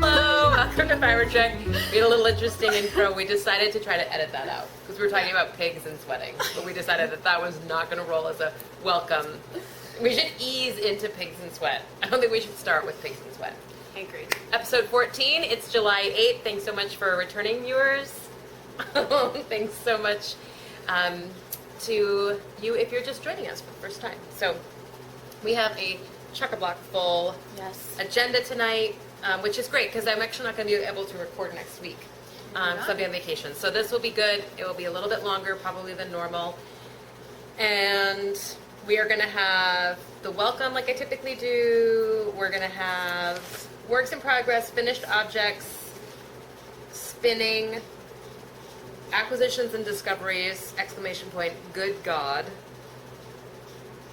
Hello, welcome to Fiber Check. We had a little interesting intro. We decided to try to edit that out because we were talking about pigs and sweating, but we decided that that was not going to roll as a welcome. We should ease into pigs and sweat. I don't think we should start with pigs and sweat. I agree. Episode 14, it's July 8th. Thanks so much for returning viewers. Thanks so much to you if you're just joining us for the first time. So we have a chock-a-block full agenda tonight, which is great because I'm actually not going to be able to record next week. So I'll be on vacation. So this will be good. It will be a little bit longer probably than normal. And we are going to have the welcome like I typically do. We're going to have works in progress, finished objects, spinning, acquisitions and discoveries, exclamation point, good God.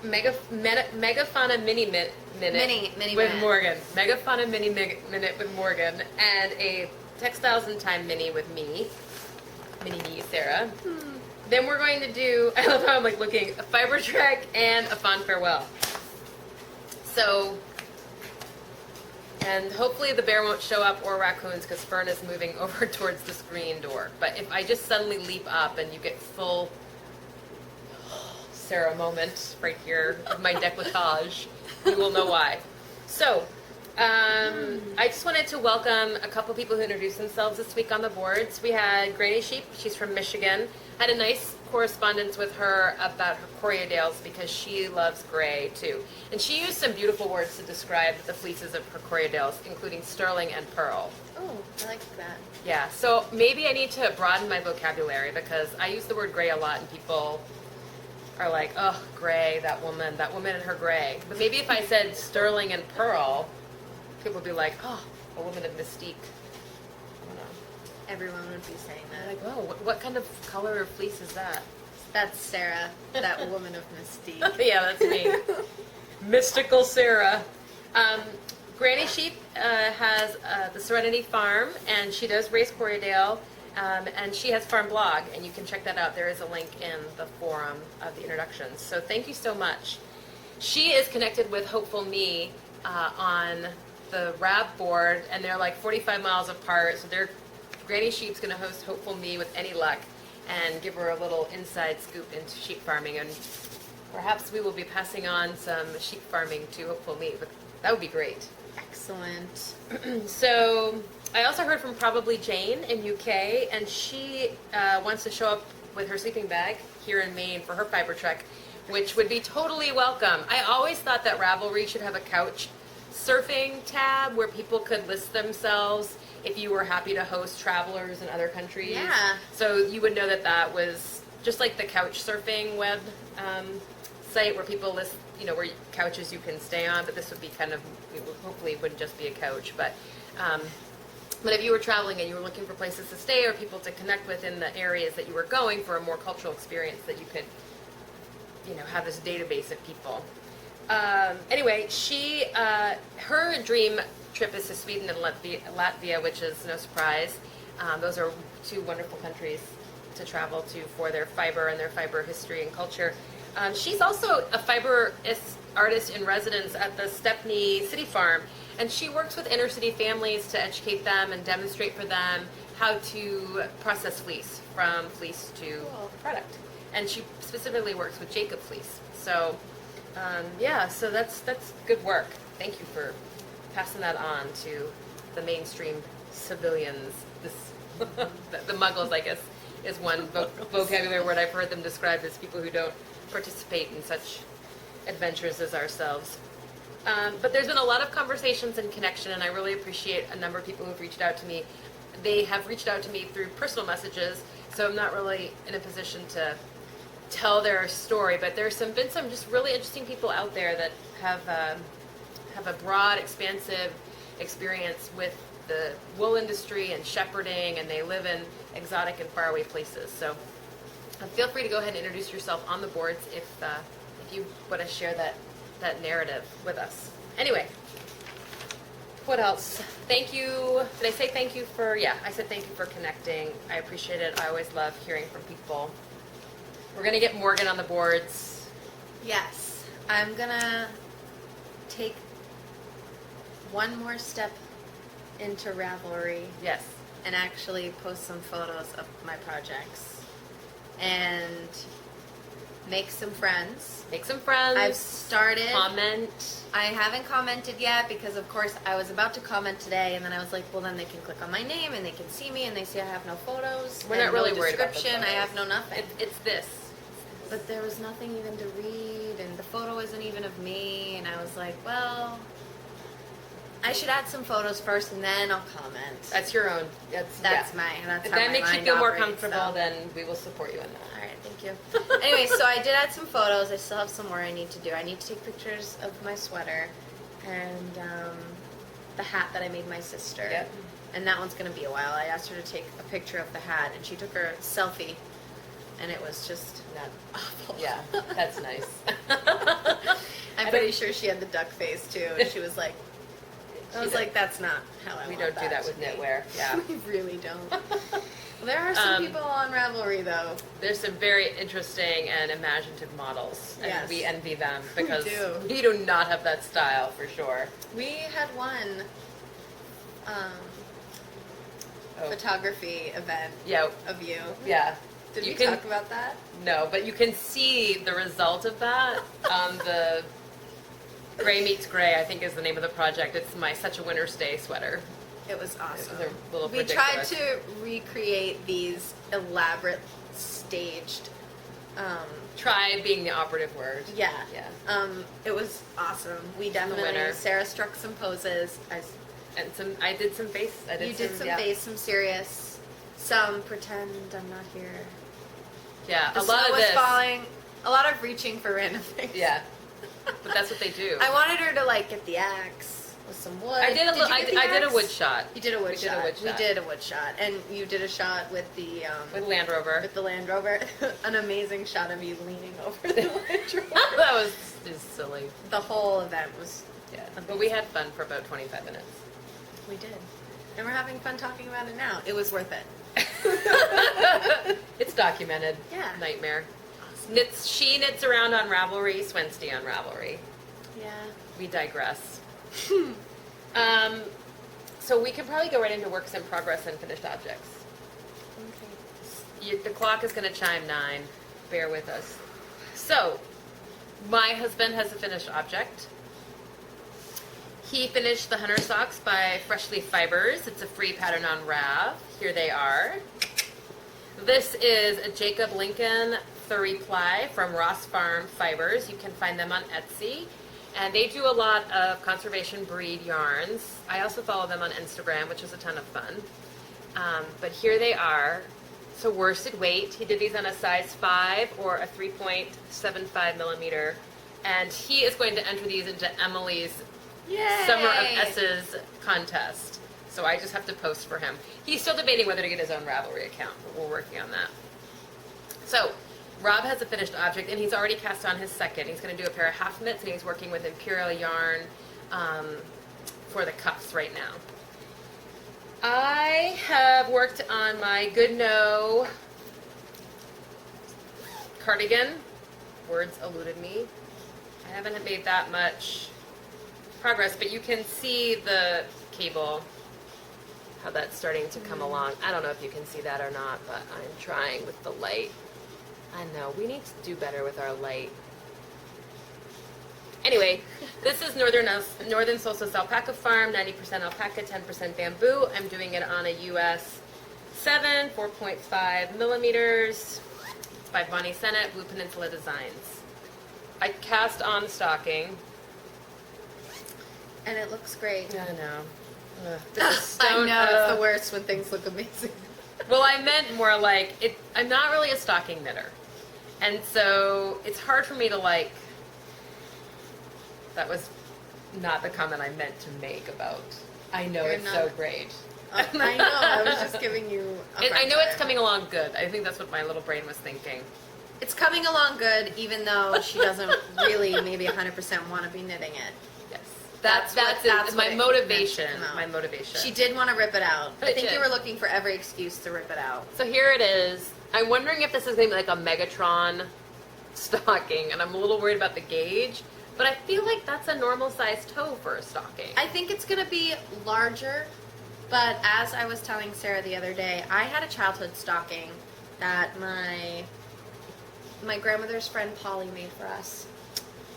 Megafauna mini minute with Morgan. Megafauna mini minute with Morgan. And a Textiles in Time mini with me. Mini me, Sarah. Then we're going to do, I love how I'm like looking, a fiber trek and a fond farewell. So, and hopefully the bear won't show up or raccoons because Fern is moving over towards the screen door. But if I just suddenly leap up and you get full Sarah moment right here of my decolletage, you will know why. So, I just wanted to welcome a couple people who introduced themselves this week on the boards. We had Granny Sheep, she's from Michigan. Had a nice correspondence with her about her Corriedales because she loves gray too. And she used some beautiful words to describe the fleeces of her Corriedales, including sterling and pearl. Oh, I like that. Yeah, so maybe I need to broaden my vocabulary because I use the word gray a lot and people are like, oh, gray, that woman and her gray. But maybe if I said sterling and pearl, people would be like, oh, a woman of mystique. I don't know. Everyone would be saying that. Like, oh, what kind of color or fleece is that? That's Sarah, that woman of mystique. Yeah, that's me. Mystical Sarah. Granny Sheep has the Serenity Farm, and she does raise Corriedale, and she has Farm Blog, and you can check that out. There is a link in the forum of the introductions. So thank you so much. She is connected with Hopeful Me on the RAB board, and they're like 45 miles apart, so Granny Sheep's going to host Hopeful Me with any luck and give her a little inside scoop into sheep farming, and perhaps we will be passing on some sheep farming to Hopeful Me, but that would be great. Excellent. So I also heard from Probably Jane in UK, and she wants to show up with her sleeping bag here in Maine for her fiber trek, which would be totally welcome. I always thought that Ravelry should have a couch surfing tab where people could list themselves if you were happy to host travelers in other countries. Yeah. So you would know that that was just like the couch surfing web site where people list, where couches you can stay on, but this would be kind of, hopefully it wouldn't just be a couch, but if you were traveling and you were looking for places to stay or people to connect with in the areas that you were going for a more cultural experience, that you could, have this database of people. Anyway, her dream trip is to Sweden and Latvia, which is no surprise. Those are two wonderful countries to travel to for their fiber and their fiber history and culture. She's also a fiber artist in residence at the Stepney City Farm, and she works with inner city families to educate them and demonstrate for them how to process fleece from fleece to product. And she specifically works with Jacob Fleece. So, so that's good work. Thank you for passing that on to the mainstream civilians. The muggles, I guess, is one vocabulary word I've heard them described as people who don't participate in such adventures as ourselves. But there's been a lot of conversations and connection, and I really appreciate a number of people who've reached out to me. They have reached out to me through personal messages, so I'm not really in a position to tell their story, but there's been some just really interesting people out there that have a broad, expansive experience with the wool industry and shepherding, and they live in exotic and faraway places. So feel free to go ahead and introduce yourself on the boards if you want to share that narrative with us. Anyway, what else? Thank you. Did I say thank you for, yeah, I said thank you for connecting. I appreciate it. I always love hearing from people. We're going to get Morgan on the boards. Yes. I'm going to take one more step into Ravelry Yes. and actually post some photos of my projects and make some friends. Make some friends. I've started. Comment. I haven't commented yet because, of course, I was about to comment today, and then I was like, well, then they can click on my name and they can see me, and they see I have no photos. We're and not really no worried about the description. I photos. have no nothing. It's this. But there was nothing even to read, and the photo isn't even of me, and I was like, well, I should add some photos first, and then I'll comment. That's your own. That's That's yeah. that's If how that my makes you mind feel more operates, comfortable, so. then we will support you in that. All right, thank you. Anyway, so I did add some photos. I still have some more I need to do. I need to take pictures of my sweater and the hat that I made my sister. Yep. And that one's going to be a while. I asked her to take a picture of the hat, and she took her selfie, and it was just Not, awful. yeah, that's nice. I'm pretty sure she had the duck face, too, and she was like, I was like, that's not how I We want don't do that to with be." knitwear. Yeah. We really don't. Well, there are some people on Ravelry, though. There's some very interesting and imaginative models, and Yes. we envy them because do. we do not have that style for sure. We had one Oh. photography event Yeah, of you. yeah. Did You we can- talk about that? No, but you can see the result of that on the Gray Meets Gray, I think is the name of the project. It's my Such a Winter's Day sweater. It was awesome. It was a little We tried ridiculous. to recreate these elaborate, staged. Try being the operative word. Yeah. Yeah. It was awesome. We definitely. winner. Sarah struck some poses. And I did some face. You did some yeah. face, some serious, some pretend I'm not here. Yeah, The a snow lot of was this. falling. A lot of reaching for random things. Yeah, but that's what they do. I wanted her to like get the axe with some wood. I did a little. you get the I did a axe? wood shot. You did a wood We did shot. a wood We shot. did a wood shot, and you did a shot with the With Land Rover. with the Land Rover. An amazing shot of you leaning over the Land Rover. That was just silly. The whole event was. Yeah, but we had fun for about 25 minutes. We did, and we're having fun talking about it now. It was worth it. It's documented. Yeah. Nightmare. She knits around on Ravelry. Swensty on Ravelry. Yeah. We digress. So we can probably go right into works in progress and finished objects. Okay. The clock is going to chime 9. Bear with us. So, my husband has a finished object. He finished the Hunter Socks by Freshly Fibers. It's a free pattern on Rav. Here they are. This is a Jacob Lincoln 30 ply from Ross Farm Fibers. You can find them on Etsy. And they do a lot of conservation breed yarns. I also follow them on Instagram, which is a ton of fun. But here they are. So worsted weight. He did these on a size 5 or a 3.75 millimeter. And he is going to enter these into Emily's Yay! Summer of S's contest. So I just have to post for him. He's still debating whether to get his own Ravelry account, but we're working on that. So Rob has a finished object, and he's already cast on his second. He's going to do a pair of half mitts, and he's working with Imperial yarn for the cuffs right now. I have worked on my Good No cardigan. Words eluded me. I haven't made that much progress, but you can see the cable, how that's starting to come along. I don't know if you can see that or not, but I'm trying with the light. I know, we need to do better with our light. Anyway, this is Northern Solstice Alpaca Farm, 90% alpaca, 10% bamboo. I'm doing it on a US 7, 4.5 millimeters. It's by Bonnie Sennett, Blue Peninsula Designs. I cast on stocking. And it looks great. I know. This is I stone- know, it's the worst when things look amazing. Well, I meant more like, I'm not really a stocking knitter. And so it's hard for me to like, that was not the comment I meant to make about, I know You're it's not- so great. I know, I was just giving you a I hard know it's time. coming along good. I think that's what my little brain was thinking. It's coming along good, even though she doesn't really maybe 100% want to be knitting it. Yes. That's That's what my it meant to motivation. come out. My motivation. She did want to rip it out. I I think did. you were looking for every excuse to rip it out. So here it is. I'm wondering if this is going to be like a Megatron stocking, and I'm a little worried about the gauge, But I feel like that's a normal sized toe for a stocking. I think it's going to be larger, but as I was telling Sarah the other day, I had a childhood stocking that my grandmother's friend Polly made for us.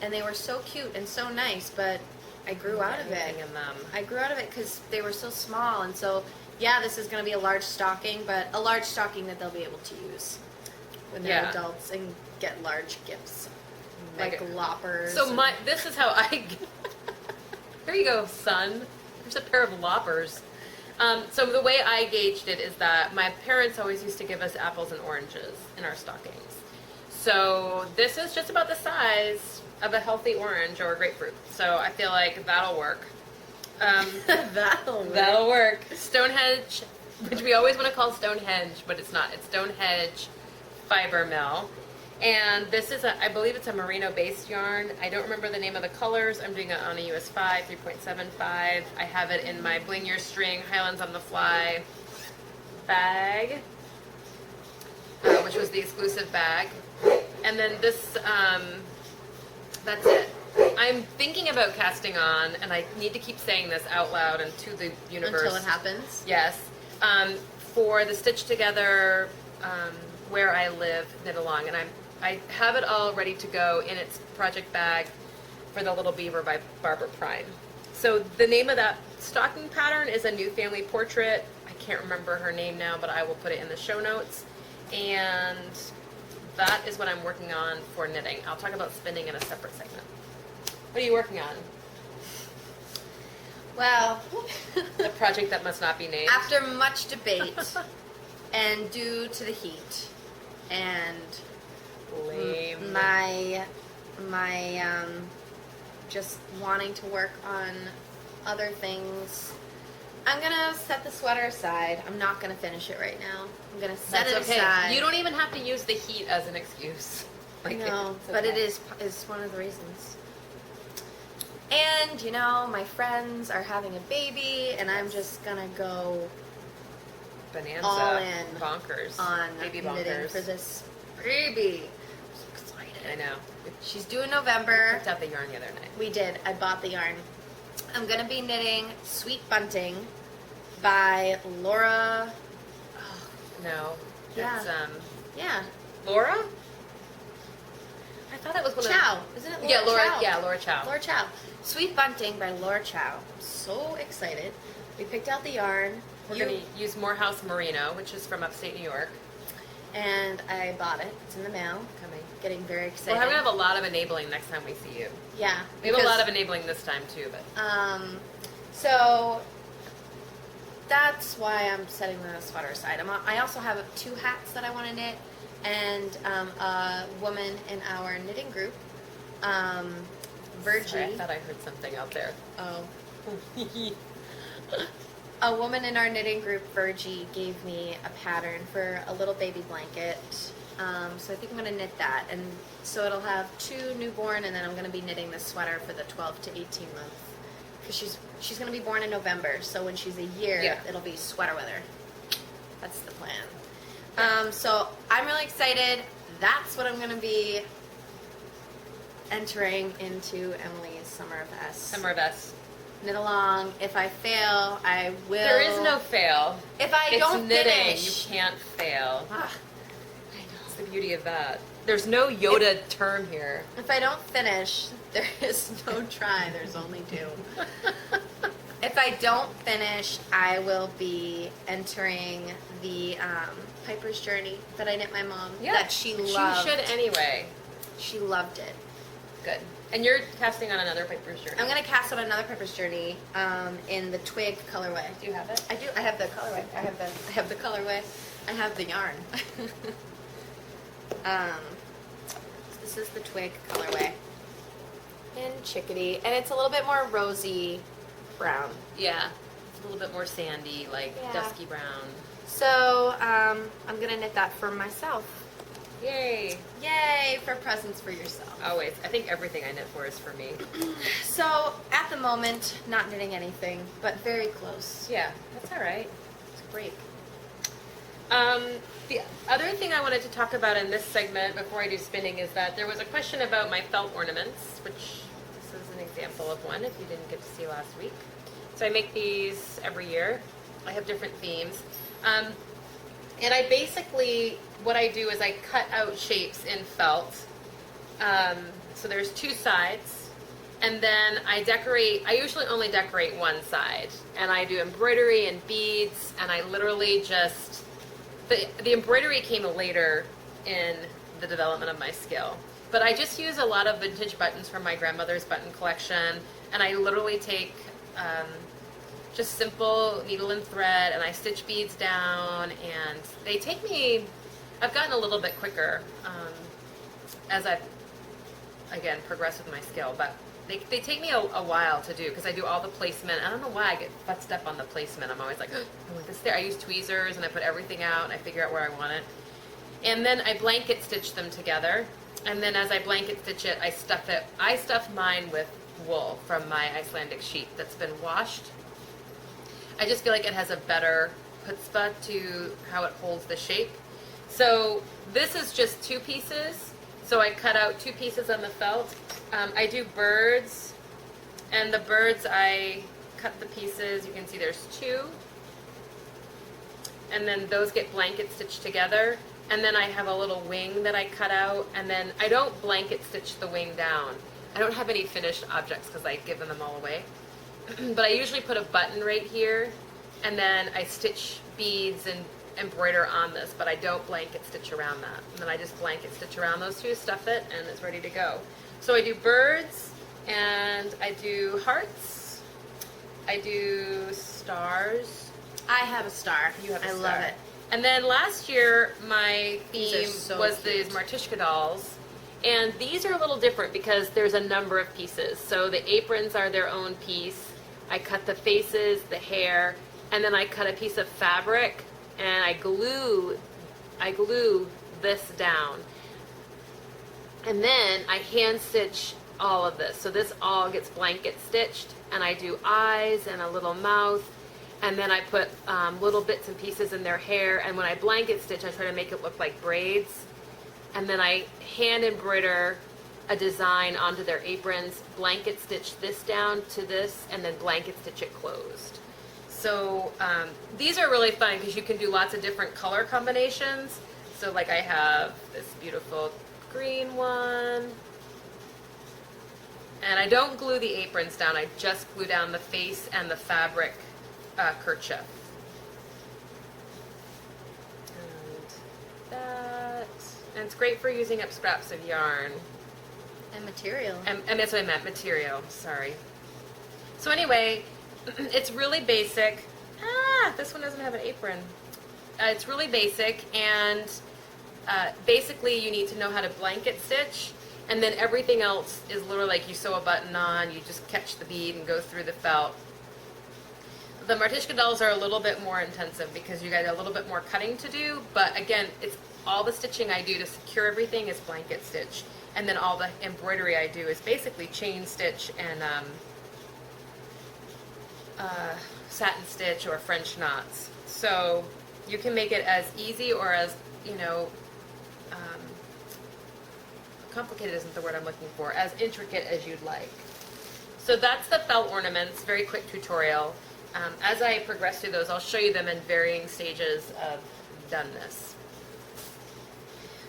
And they were so cute and so nice, but I grew out of it. In them. I grew out of it because they were so small. And so, yeah, this is going to be a large stocking, but a large stocking that they'll be able to use when they're adults and get large gifts. Like loppers. So this is how I. Here you go, son. Here's a pair of loppers. So the way I gauged it is that my parents always used to give us apples and oranges in our stockings. So this is just about the size of a healthy orange or a grapefruit. So I feel like that'll work. That'll work. Stonehenge, which we always want to call Stonehenge, but it's not. It's Stonehenge Fiber Mill. And this is I believe it's a merino-based yarn. I don't remember the name of the colors. I'm doing it on a US 5, 3.75. I have it in my Bling Your String Highlands on the Fly bag, which was the exclusive bag. And then this, that's it. I'm thinking about casting on, and I need to keep saying this out loud and to the universe. Until it happens? Yes. For the Stitch Together Where I Live knit along, and I have it all ready to go in its project bag for the Little Beaver by Barbara Prine. So the name of that stocking pattern is A New Family Portrait. I can't remember her name now, but I will put it in the show notes. And that is what I'm working on for knitting. I'll talk about spinning in a separate segment. What are you working on? Well, The project that must not be named. after much debate and due to the heat and Lame. my just wanting to work on other things, I'm gonna set the sweater aside. I'm not gonna finish it right now. I'm gonna set That's it okay. aside. You don't even have to use the heat as an excuse. No, it's but okay. it is one of the reasons. And my friends are having a baby, and I'm just gonna go Bonanza. all in Bonkers. on Baby knitting bonkers. for this baby. I'm so excited. I know. We She's due in November. picked out the yarn the other night. We did. I bought the yarn. I'm gonna be knitting Sweet Bunting by Laura. No. Yeah. It's, Yeah, Laura? I thought it was one Chow. of Isn't it the... Laura Yeah, Laura. Chow? Yeah, Laura Chow. Laura Chow. Sweet Bunting by Laura Chow. I'm so excited. We picked out the yarn. We're going to use Morehouse Merino, which is from upstate New York. And I bought it. It's in the mail. Coming. Getting very excited. We're going to have a lot of enabling next time we see you. Yeah. We have a lot of enabling this time, too, but... So that's why I'm setting the sweater aside. I also have 2 hats that I want to knit, and a woman in our knitting group, Virgie. Sorry, I thought I heard something out there. Oh. A woman in our knitting group, Virgie, gave me a pattern for a little baby blanket. So I think I'm going to knit that. And so it'll have 2 newborn, and then I'm going to be knitting this sweater for the 12 to 18 month. Because she's going to be born in November, so when she's a year, it'll be sweater weather. That's the plan. So I'm really excited. That's what I'm going to be entering into Emily's Summer of S. Summer of S. Knit along. If I fail, I will. There is no fail. If I It's don't knitting. finish. You can't fail. I know. That's the beauty of that. There's no Yoda term here. If I don't finish, there is no try. There's only 2. If I don't finish, I will be entering the Piper's Journey that I knit my mom. That she loved. You should anyway. She loved it. Good. And you're casting on another Piper's Journey. I'm going to cast on another Piper's Journey in the twig colorway. Do you have it? I do. I have the colorway. I have the colorway. I have the yarn. This is the twig colorway in Chickadee, and it's a little bit more rosy brown. Yeah. It's a little bit more sandy, like dusky brown. So I'm gonna knit that for myself. Yay. Yay for presents for yourself. Always. I think everything I knit for is for me. So at the moment, not knitting anything, but very close. Yeah, that's all right. It's great. The other thing I wanted to talk about in this segment before I do spinning is that there was a question about my felt ornaments, which sample of one if you didn't get to see last week. So I make these every year. I have different themes. And I basically, what I do is I cut out shapes in felt. So there's two sides. And then I decorate, I usually only decorate one side. And I do embroidery and beads, and I literally just, the embroidery came later in the development of my skill. But I just use a lot of vintage buttons from my grandmother's button collection, and I literally take just simple needle and thread, and I stitch beads down, and they take me, I've gotten a little bit quicker as I've, again, progressed with my skill, but they take me a while to do, because I do all the placement. I don't know why I get futzed up on the placement. I'm always like, oh, I want this there. I use tweezers, and I put everything out, and I figure out where I want it. And then I blanket stitch them together, and then as I blanket stitch it, I stuff it. I stuff mine with wool from my Icelandic sheet that's been washed. I just feel like it has a better chutzpah to how it holds the shape. So this is just two pieces. So I cut out two pieces on the felt. I do birds, and the birds I cut the pieces. You can see there's two. And then those get blanket stitched together. And then I have a little wing that I cut out, and then I don't blanket stitch the wing down. I don't have any finished objects because I've given them all away. But I usually put a button right here, and then I stitch beads and embroider on this, but I don't blanket stitch around that. And then I just blanket stitch around those two, stuff it, and it's ready to go. So I do birds, and I do hearts, I do stars. I have a star. You have a I star. love it. And then last year, my These are theme so was cute. these Martishka dolls. And these are a little different because there's a number of pieces. So the aprons are their own piece. I cut the faces, the hair, and then I cut a piece of fabric, and I glue this down. And then I hand stitch all of this. So this all gets blanket stitched, and I do eyes and a little mouth. And then I put little bits and pieces in their hair, and when I blanket stitch, I try to make it look like braids. And then I hand embroider a design onto their aprons, blanket stitch this down to this, and then blanket stitch it closed. So these are really fun because you can do lots of different color combinations. So like I have this beautiful green one. And I don't glue the aprons down, I just glue down the face and the fabric kerchief. And that, and it's great for using up scraps of yarn. And material. And that's what I meant, material, sorry. So anyway, it's really basic. This one doesn't have an apron. It's really basic, and basically you need to know how to blanket stitch, and then everything else is literally like you sew a button on, you just catch the bead and go through the felt. The Martishka dolls are a little bit more intensive because you got a little bit more cutting to do, but again, it's all the stitching I do to secure everything is blanket stitch. And then all the embroidery I do is basically chain stitch and satin stitch or French knots. So you can make it as easy or as, complicated isn't the word I'm looking for, as intricate as you'd like. So that's the felt ornaments, very quick tutorial. As I progress through those, I'll show you them in varying stages of doneness.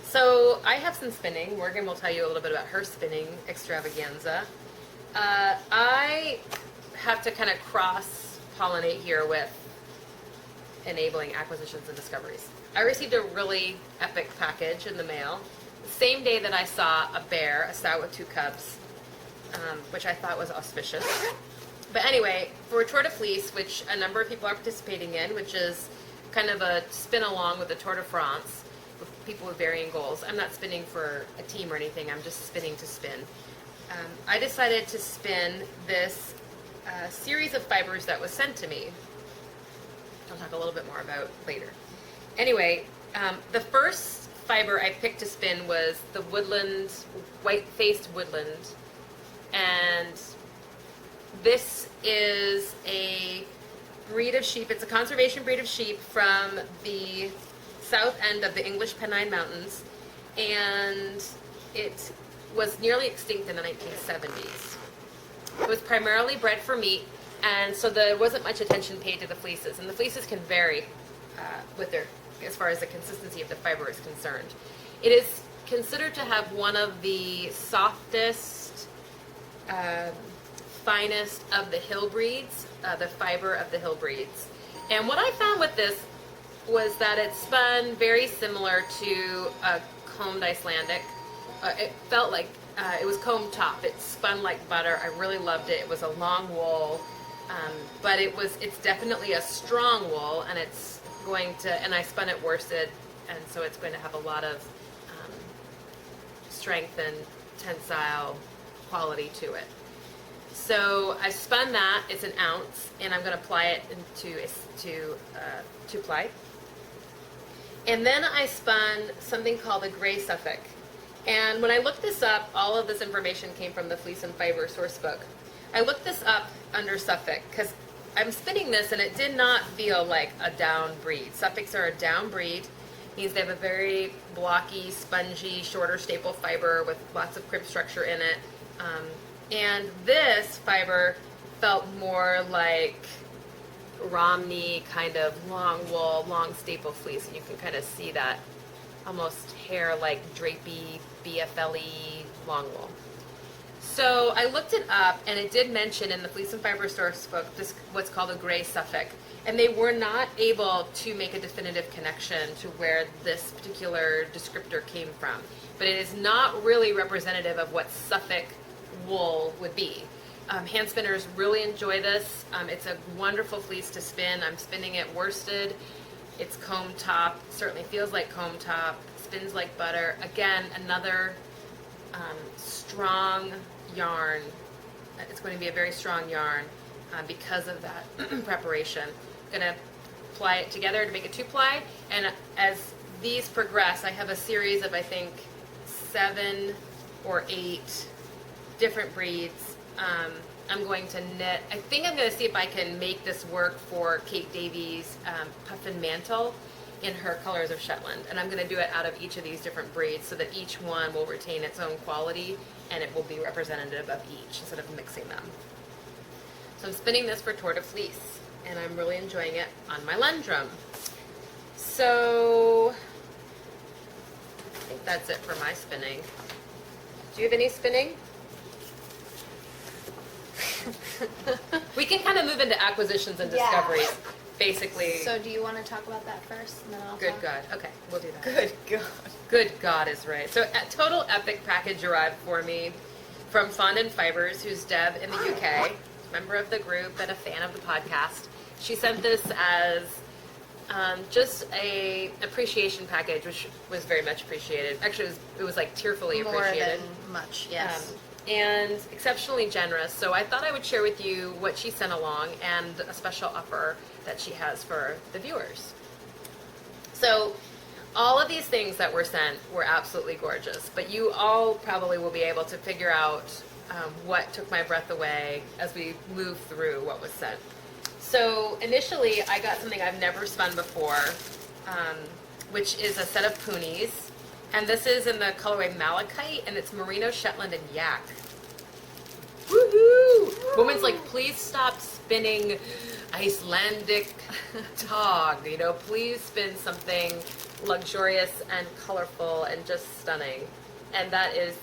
So I have some spinning. Morgan will tell you a little bit about her spinning extravaganza. I have to kind of cross-pollinate here with enabling acquisitions and discoveries. I received a really epic package in the mail. The same day that I saw a bear, a sow with two cubs, which I thought was auspicious. But anyway, for Tour de Fleece, which a number of people are participating in, which is kind of a spin along with the Tour de France, with people with varying goals. I'm not spinning for a team or anything, I'm just spinning to spin. I decided to spin this series of fibers that was sent to me. I'll talk a little bit more about later. Anyway, the first fiber I picked to spin was the woodland, white-faced woodland, and this is a breed of sheep. It's a conservation breed of sheep from the south end of the English Pennine Mountains, and it was nearly extinct in the 1970s. It was primarily bred for meat, and so there wasn't much attention paid to the fleeces. And the fleeces can vary as far as the consistency of the fiber is concerned. It is considered to have one of the softest, finest of the hill breeds, the fiber of the hill breeds. And what I found with this was that it spun very similar to a combed Icelandic. It felt like it was comb top. It spun like butter. I really loved it. It was a long wool, but it's definitely a strong wool, and and I spun it worsted, and so it's going to have a lot of strength and tensile quality to it. So I spun that. It's an ounce, and I'm going to apply it into two ply. And then I spun something called a gray Suffolk. And when I looked this up, all of this information came from the Fleece and Fiber source book. I looked this up under Suffolk because I'm spinning this and it did not feel like a down breed. Suffolks are a down breed. Means they have a very blocky, spongy, shorter staple fiber with lots of crib structure in it. And this fiber felt more like Romney kind of long wool, long staple fleece. And you can kind of see that almost hair like drapey, BFLE long wool. So I looked it up, and it did mention in the Fleece and Fiber source book this what's called a gray Suffolk, and they were not able to make a definitive connection to where this particular descriptor came from. But it is not really representative of what Suffolk wool would be. Hand spinners really enjoy this. It's a wonderful fleece to spin. I'm spinning it worsted. It's comb top. Certainly feels like comb top. Spins like butter. Again, another strong yarn. It's going to be a very strong yarn because of that preparation. I'm going to ply it together to make a 2-ply. And as these progress, I have a series of, I think, 7 or 8 different breeds. I'm going to knit. I think I'm going to see if I can make this work for Kate Davies' puffin mantle in her colors of Shetland. And I'm going to do it out of each of these different breeds so that each one will retain its own quality and it will be representative of each instead of mixing them. So I'm spinning this for Tour de Fleece, and I'm really enjoying it on my Lundrum. So I think that's it for my spinning. Do you have any spinning? We can kind of move into acquisitions and discoveries, basically. So do you want to talk about that first, and then I'll Good talk? God. Okay, we'll do that. Good God. Good God is right. So a total epic package arrived for me from Fondant Fibers, who's Deb in the UK, member of the group and a fan of the podcast. She sent this as just a appreciation package, which was very much appreciated. Actually, it was like tearfully appreciated. More than much, yes. And exceptionally generous. So I thought I would share with you what she sent along and a special offer that she has for the viewers. So all of these things that were sent were absolutely gorgeous, but you all probably will be able to figure out what took my breath away as we move through what was sent. So initially I got something I've never spun before, which is a set of poonies. And this is in the colorway Malachite, and it's Merino, Shetland, and Yak. Woohoo! Woman's like, please stop spinning Icelandic tog. You know, please spin something luxurious and colorful and just stunning. And that is,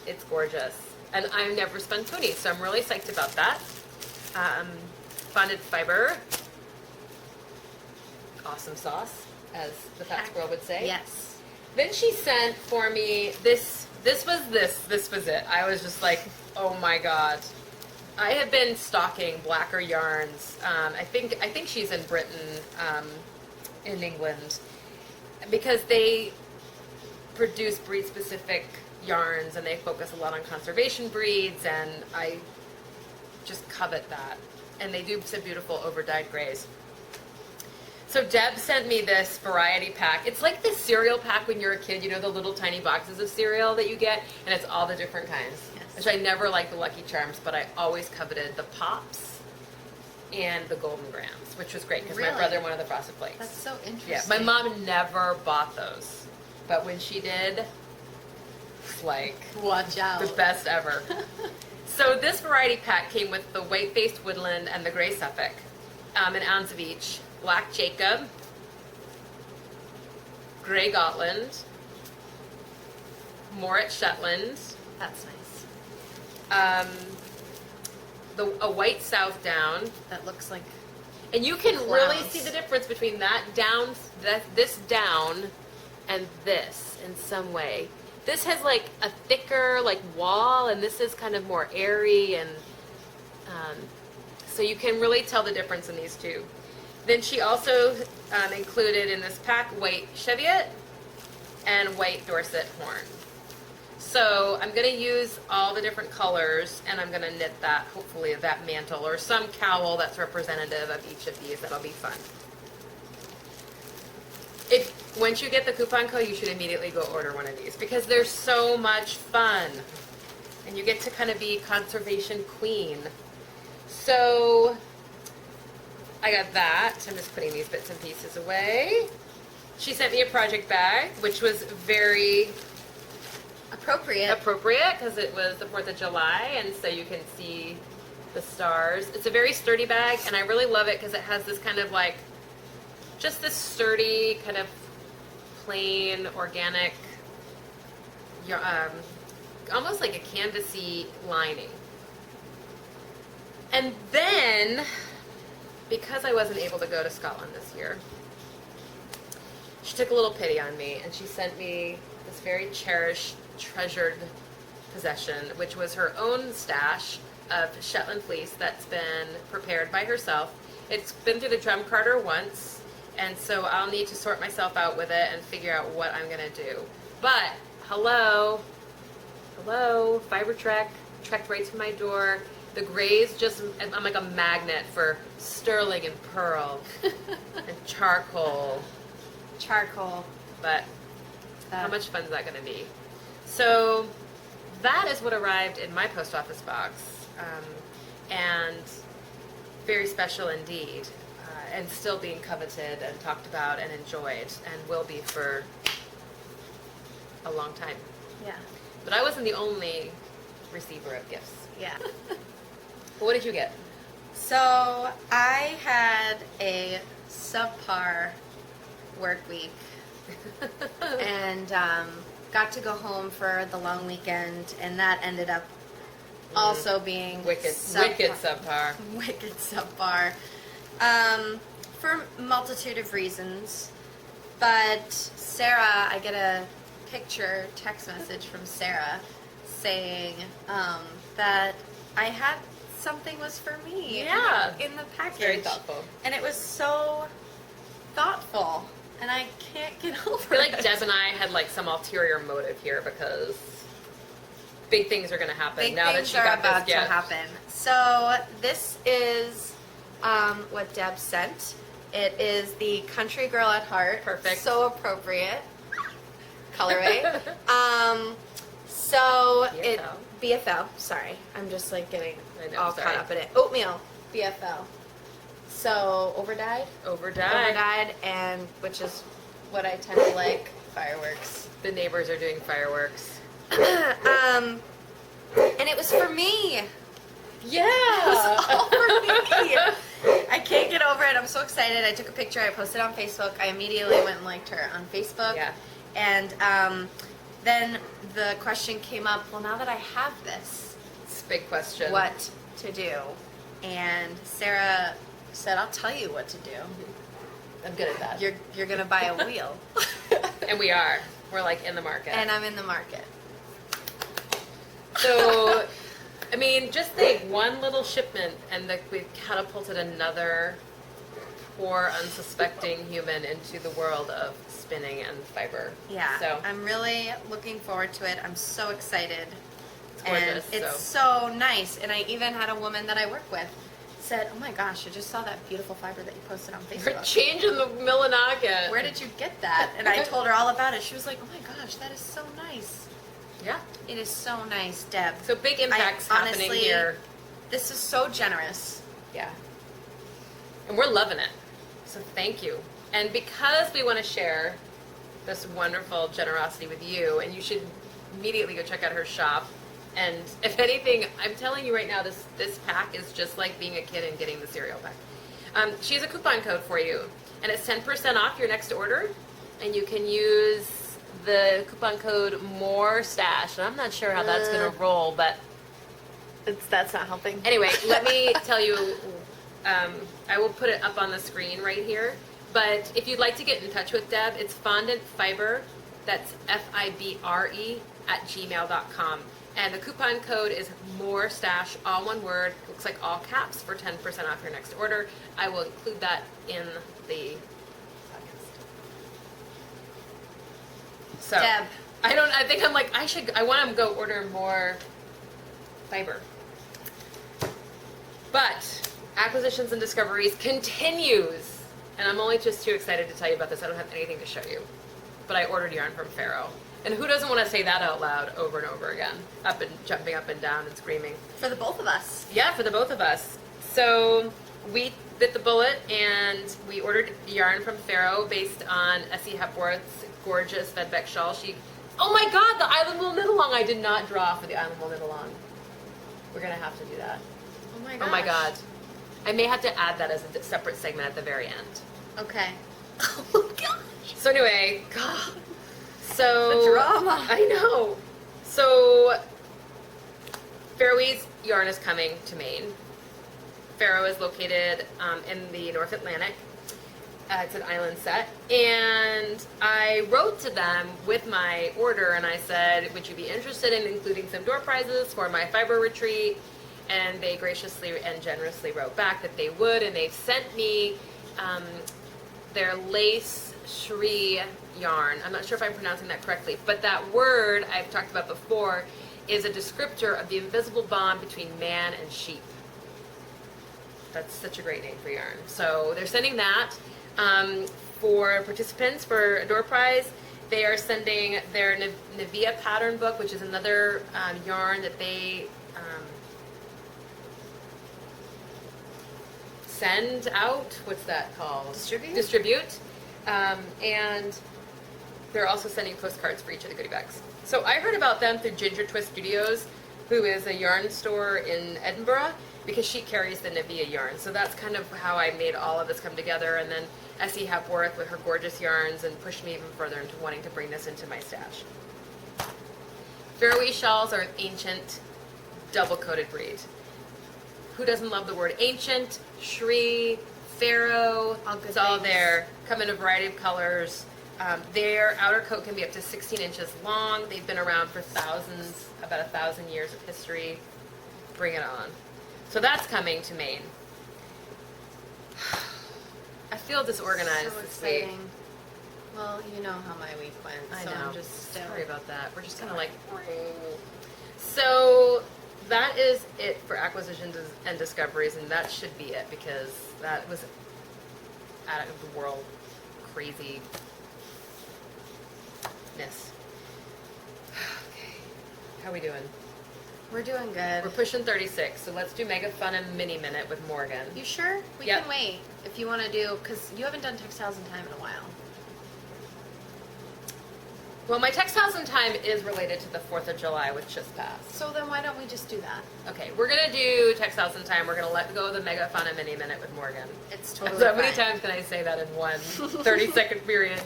it's gorgeous. And I've never spun poonies, so I'm really psyched about that. Fondant Fiber. Awesome sauce, as the fat squirrel would say. Yes. Then she sent for me this was it. I was just like, oh my God. I have been stalking Blacker Yarns. I think she's in Britain, in England, because they produce breed-specific yarns and they focus a lot on conservation breeds, and I just covet that. And they do some beautiful over-dyed grays. So Deb sent me this variety pack. It's like this cereal pack when you're a kid, you know, the little tiny boxes of cereal that you get, and it's all the different kinds. Yes. Which I never liked the Lucky Charms, but I always coveted the Pops and the Golden Grams, which was great because my brother wanted the Frosted Flakes. That's so interesting. Yeah, my mom never bought those, but when she did, it's like watch out. the best ever. So this variety pack came with the white-faced woodland and the gray Suffolk, an ounce of each. Black Jacob, gray Gotland, Morit Shetland, That's nice. a white South Down, That looks like and you can really Clouds. see the difference between that down, this down, and this in some way. This has like a thicker like wall, and this is kind of more airy, and so you can really tell the difference in these two. Then she also included in this pack white Cheviot and white Dorset horn. So I'm going to use all the different colors, and I'm going to knit that, hopefully, that mantle or some cowl that's representative of each of these. That'll be fun. Once you get the coupon code, you should immediately go order one of these because they're so much fun. And you get to kind of be conservation queen. So I got that. I'm just putting these bits and pieces away. She sent me a project bag, which was very appropriate. because it was the 4th of July, and so you can see the stars. It's a very sturdy bag, and I really love it because it has this kind of like, just this sturdy, kind of plain, organic, almost like a canvasy lining. And then, because I wasn't able to go to Scotland this year, she took a little pity on me, and she sent me this very cherished, treasured possession, which was her own stash of Shetland fleece that's been prepared by herself. It's been through the drum carter once, and so I'll need to sort myself out with it and figure out what I'm going to do. But, hello, Fiber Trek, trekked right to my door. The grays I'm like a magnet for sterling and pearl and charcoal. But how much fun is that going to be? So that is what arrived in my post office box, and very special indeed, and still being coveted and talked about and enjoyed, and will be for a long time. Yeah. But I wasn't the only receiver of gifts. Yeah. What did you get? So I had a subpar work week and got to go home for the long weekend, and that ended up also being wicked subpar. Wicked subpar. For a multitude of reasons. But Sarah, I get a text message from Sarah saying that I had something was for me in the package. Very thoughtful. And it was so thoughtful. And I can't get over I feel like it. Deb and I had like some ulterior motive here because big things are going to happen Big now that things she are got about this to gift. happen. So this is what Deb sent. It is the Country Girl at Heart. Perfect. So appropriate. Colorway. So BFL. it BFL. Sorry, I'm just like getting I know, all sorry. caught up in it. Oatmeal BFL. So overdyed, and which is what I tend to like. Fireworks. The neighbors are doing fireworks. And it was for me. Yeah. It was all for me. I can't get over it. I'm so excited. I took a picture. I posted it on Facebook. I immediately went and liked her on Facebook. Yeah. And then the question came up, well, now that I have this, It's a big question. what to do? And Sarah said, I'll tell you what to do. I'm good at that. You're going to buy a wheel. And we are. We're like in the market. And I'm in the market. So, I mean, just think, one little shipment and we've catapulted another poor, unsuspecting human into the world of spinning and fiber. Yeah. So, I'm really looking forward to it. I'm so excited. it's gorgeous. And it's so nice. And I even had a woman that I work with said, oh my gosh, I just saw that beautiful fiber that you posted on We're Facebook. changing the Millinocket. Where did you get that? And I told her all about it. She was like, oh my gosh, that is so nice. Yeah. It is so nice, Deb. So big impacts happening honestly, here. This is so generous. Yeah. And we're loving it. So thank you. And because we want to share this wonderful generosity with you, and you should immediately go check out her shop, And if anything, I'm telling you right now, this pack is just like being a kid and getting the cereal pack. She has a coupon code for you, and it's 10% off your next order, and you can use the coupon code MORESTASH. And I'm not sure how that's going to roll, but That's not helping. anyway, let me tell you, I will put it up on the screen right here. But if you'd like to get in touch with Deb, it's fondant fiber, that's FIBRE @gmail.com. And the coupon code is MORESTASH, all one word, looks like all caps, for 10% off your next order. I will include that in the podcast. So, Deb. I think I'm like, I want to go order more fiber. But Acquisitions and Discoveries continues. And I'm only just too excited to tell you about this. I don't have anything to show you. But I ordered yarn from Faro. And who doesn't want to say that out loud over and over again? Jumping up and down and screaming. For the both of us. Yeah, for the both of us. So we bit the bullet and we ordered yarn from Faro based on Essie Hepworth's gorgeous Vedbeck shawl. Oh my God, the Island Wool Knit-Along. I did not draw for the Island Wool Knit-Along. We're going to have to do that. Oh my gosh. Oh my God. I may have to add that as a separate segment at the very end. Okay. Oh my gosh. So anyway, God. So The drama. I know. So Faroese yarn is coming to Maine. Faro is located in the North Atlantic. It's an island set. And I wrote to them with my order and I said, would you be interested in including some door prizes for my fiber retreat? And they graciously and generously wrote back that they would, and they've sent me their lace Shri yarn. I'm not sure if I'm pronouncing that correctly, but that word I've talked about before is a descriptor of the invisible bond between man and sheep. That's such a great name for yarn. So they're sending that for participants for a door prize. They are sending their Navia pattern book, which is another yarn that they send out. What's that called? Distribute. And they're also sending postcards for each of the goodie bags. So I heard about them through Ginger Twist Studios, who is a yarn store in Edinburgh, because she carries the Navia yarn. So that's kind of how I made all of this come together. And then Essie Hepworth with her gorgeous yarns and pushed me even further into wanting to bring this into my stash. Faroese shawls are an ancient, double-coated breed. Who doesn't love the word ancient? Shri, Faro, it's all there. Come in a variety of colors. Their outer coat can be up to 16 inches long. They've been around for thousands, about 1,000 years of history. Bring it on. So that's coming to Maine. I feel disorganized So this week. exciting. Well, you know how my week went. I so know. I'm just Sorry about that. We're just kind of like. So that is it for acquisitions and discoveries, and that should be it because that was out of the world craziness. Okay, how are we doing? We're doing good. We're pushing 36, so let's do Mega Fun and Mini Minute with Morgan. You sure? We Yep. can wait if you want to do, because you haven't done Textiles in Time in a while. Well, my Textiles in Time is related to the 4th of July, which just passed. So then why don't we just do that? Okay, we're going to do Textiles in Time. We're going to let go of the Mega Fun and Mini Minute with Morgan. It's totally So many fine. times can I say that in one 30-second period?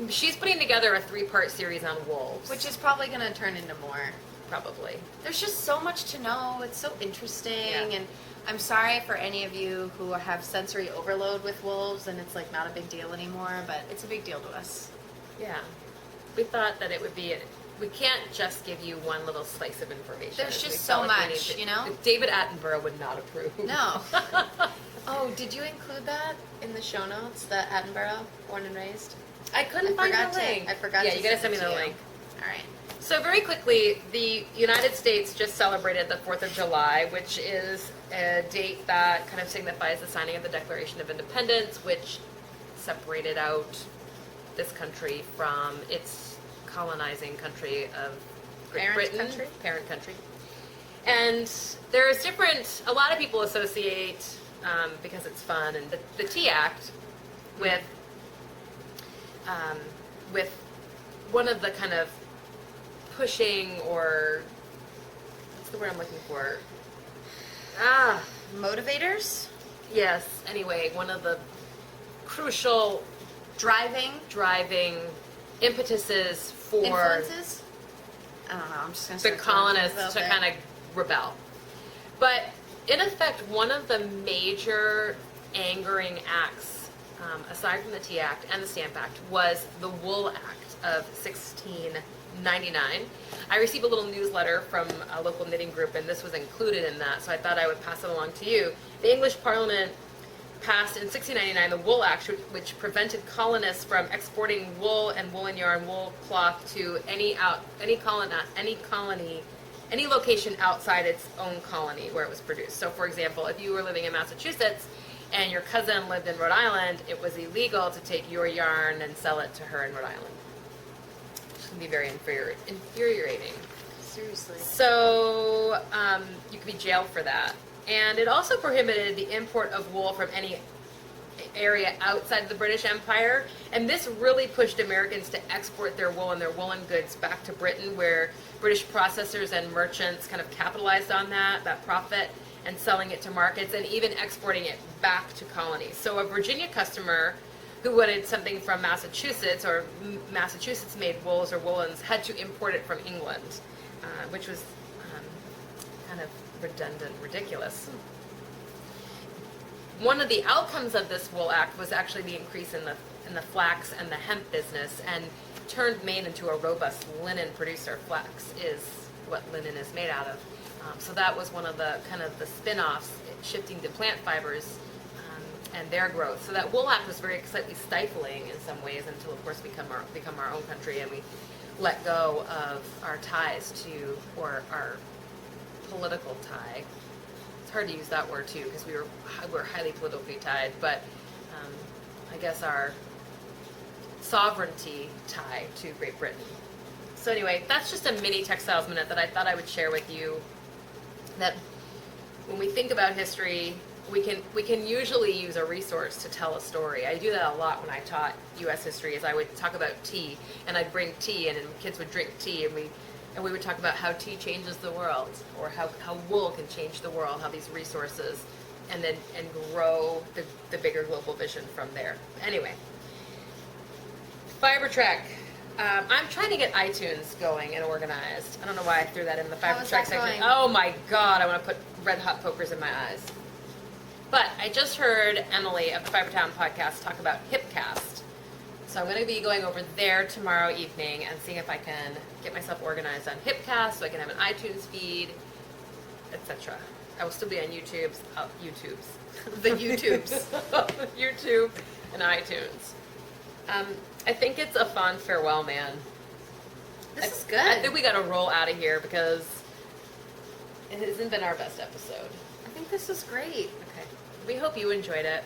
She's putting together a 3-part series on wolves. Which is probably going to turn into more. Probably. There's just so much to know. It's so interesting. Yeah. And I'm sorry for any of you who have sensory overload with wolves and it's like not a big deal anymore, but it's a big deal to us. Yeah. We thought that it would be, we can't just give you one little slice of information. There's We just felt so like we much, needed- you know? David Attenborough would not approve. No. Oh, did you include that in the show notes, the Attenborough, born and raised? I couldn't find forgot the to- link. I forgot Yeah, to you gotta send send me it the to you. link. All right. So very quickly, the United States just celebrated the 4th of July, which is a date that kind of signifies the signing of the Declaration of Independence, which separated out this country from its colonizing country of Great Parent Britain. country? Parent country. And there's different, a lot of people associate, because it's fun, and the Tea Act with one of the kind of pushing or the word I'm looking for? Motivators? Yes. Anyway, one of the crucial Driving? impetuses for Influences? I don't know. I'm just going to the colonists to kind of rebel. But in effect, one of the major angering acts, aside from the Tea Act and the Stamp Act, was the Wool Act of 1699. I received a little newsletter from a local knitting group, and this was included in that, so I thought I would pass it along to you. The English Parliament passed in 1699 the Wool Act, which prevented colonists from exporting wool and woolen yarn, wool cloth to any location outside its own colony where it was produced. So, for example, if you were living in Massachusetts and your cousin lived in Rhode Island, it was illegal to take your yarn and sell it to her in Rhode Island. Which can be very infuriating. Seriously. So you could be jailed for that. And it also prohibited the import of wool from any area outside the British Empire. And this really pushed Americans to export their wool and their woolen goods back to Britain, where British processors and merchants kind of capitalized on that profit, and selling it to markets and even exporting it back to colonies. So a Virginia customer who wanted something from Massachusetts, or Massachusetts-made wools or woolens, had to import it from England, which was kind of redundant, ridiculous. One of the outcomes of this Wool Act was actually the increase in the flax and the hemp business, and turned Maine into a robust linen producer. Flax is what linen is made out of. So that was one of the kind of the spin-offs, shifting to plant fibers and their growth. So that Wool Act was very slightly stifling in some ways until, of course, become our own country, and we let go of our ties to, or our political tie. It's hard to use that word too, because we're highly politically tied, but I guess our sovereignty tie to Great Britain. So anyway, that's just a mini textiles minute that I thought I would share with you, that when we think about history, we can usually use a resource to tell a story. I do that a lot when I taught U.S. history, is I would talk about tea, and I'd bring tea in, and kids would drink tea, and we would talk about how tea changes the world, or how wool can change the world, how these resources, and grow the bigger global vision from there. Anyway, Fiber Trek. I'm trying to get iTunes going and organized. I don't know why I threw that in the Fiber Trek section. Oh my God, I want to put red hot pokers in my eyes. But I just heard Emily of the Fibertown podcast talk about Hipcast. So I'm going to be going over there tomorrow evening and seeing if I can get myself organized on Hipcast so I can have an iTunes feed, etc. I will still be on YouTube and iTunes. I think it's a fond farewell, man. This is good. I think we got to roll out of here because it hasn't been our best episode. I think this is great. Okay. We hope you enjoyed it.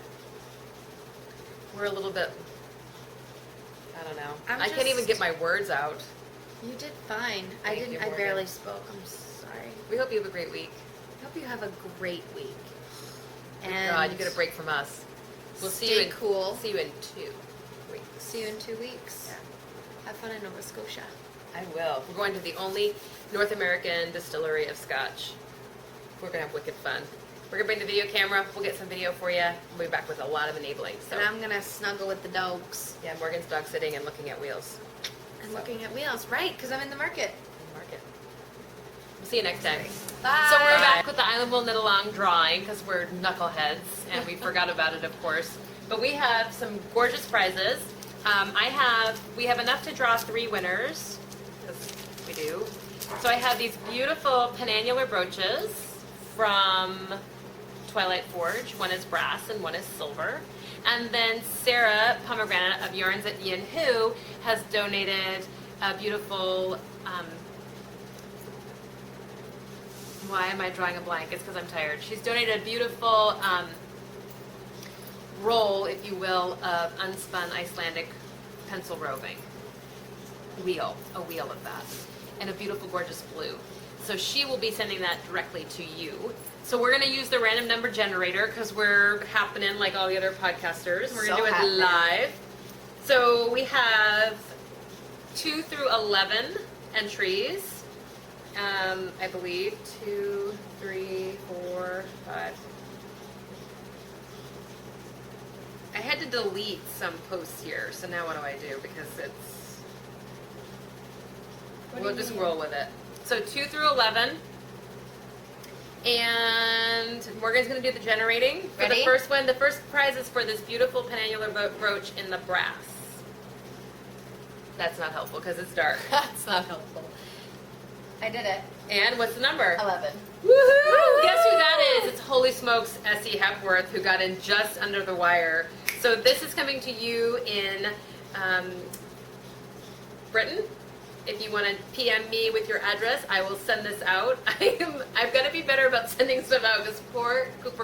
We're a little bit, I don't know. I can't even get my words out. You did fine. Thank you, I Morgan. barely spoke. I'm sorry. We hope you have a great week. I hope you have a great week. And And you get a break from us. We'll see stay you cool. See you in 2 weeks. See you in 2 weeks. Yeah. Have fun in Nova Scotia. I will. We're going to the only North American distillery of Scotch. We're going to have wicked fun. We're going to bring the video camera. We'll get some video for you. We'll be back with a lot of enabling. So. And I'm going to snuggle with the dogs. Yeah, Morgan's dog sitting and looking at wheels. And looking at wheels. Right, because I'm in the market. We'll see you next time. Bye. So we're back with the Island Wool Knit Along drawing because we're knuckleheads and we forgot about it, of course. But we have some gorgeous prizes. We have enough to draw 3 winners, because we do. So I have these beautiful penannular brooches from Twilight Forge. One is brass and one is silver. And then Sarah Pomegranate of Yarns at Yin Hu has donated a beautiful, why am I drawing a blank? It's because I'm tired. She's donated a beautiful roll, if you will, of unspun Icelandic pencil roving. A wheel of that. And a beautiful, gorgeous blue. So she will be sending that directly to you. So we're going to use the random number generator because we're happening like all the other podcasters. We're going to do it live. So we have 2 through 11 entries. I believe 2, 3, 4, 5. I had to delete some posts here, so now what do I do? Because it's, we'll just roll with it. So 2 through 11. And Morgan's going to do the generating. For Ready? the first one, the first prize is for this beautiful penannular brooch in the brass. That's not helpful because it's dark. That's not helpful. I did it. And what's the number? 11. Woohoo! Guess who that is? It's holy smokes, S.E. Hepworth, who got in just under the wire. So this is coming to you in Britain. If you want to PM me with your address, I will send this out. I've got to be better about sending stuff out because poor Coop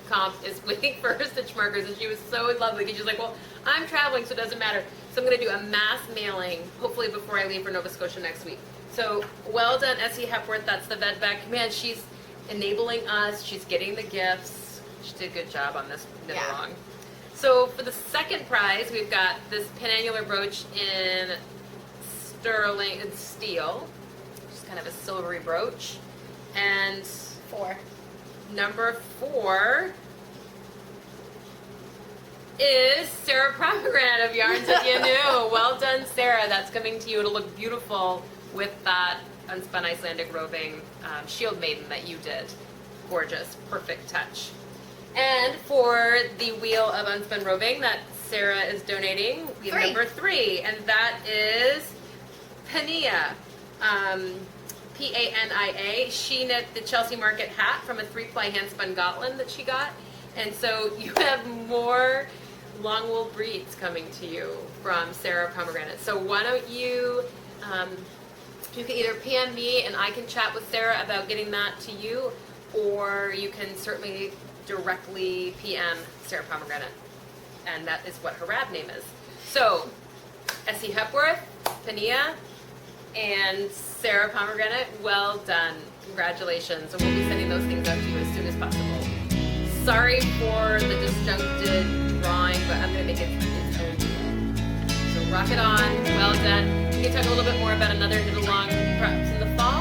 Comp is waiting for her stitch markers, and she was so lovely. She's like, well, I'm traveling, so it doesn't matter. So I'm going to do a mass mailing, hopefully before I leave for Nova Scotia next week. So well done, S.E. Hepworth. That's the Vedbeck. Man, she's enabling us. She's getting the gifts. She did a good job on this knit along. So for the second prize, we've got this penannular brooch in sterling and steel, just kind of a silvery brooch. And 4. number 4 is Sarah Pomegranate of Yarns That You Knew. Well done, Sarah. That's coming to you. It'll look beautiful with that unspun Icelandic roving shield maiden that you did. Gorgeous, perfect touch. And for the wheel of unspun roving that Sarah is donating, we have 3. number 3, and that is Pania. P-A-N-I-A. She knit the Chelsea Market hat from a 3-ply handspun Gotland that she got. And so you have more long wool breeds coming to you from Sarah Pomegranate. So why don't you, you can either PM me and I can chat with Sarah about getting that to you, or you can certainly directly PM Sarah Pomegranate. And that is what her rab name is. So, S.E. Hepworth, Pania, and Sarah Pomegranate, well done. Congratulations. And we'll be sending those things out to you as soon as possible. Sorry for the disjuncted drawing, but I'm going to make it its own deal. So rock it on. Well done. We can talk a little bit more about another knit along perhaps in the fall.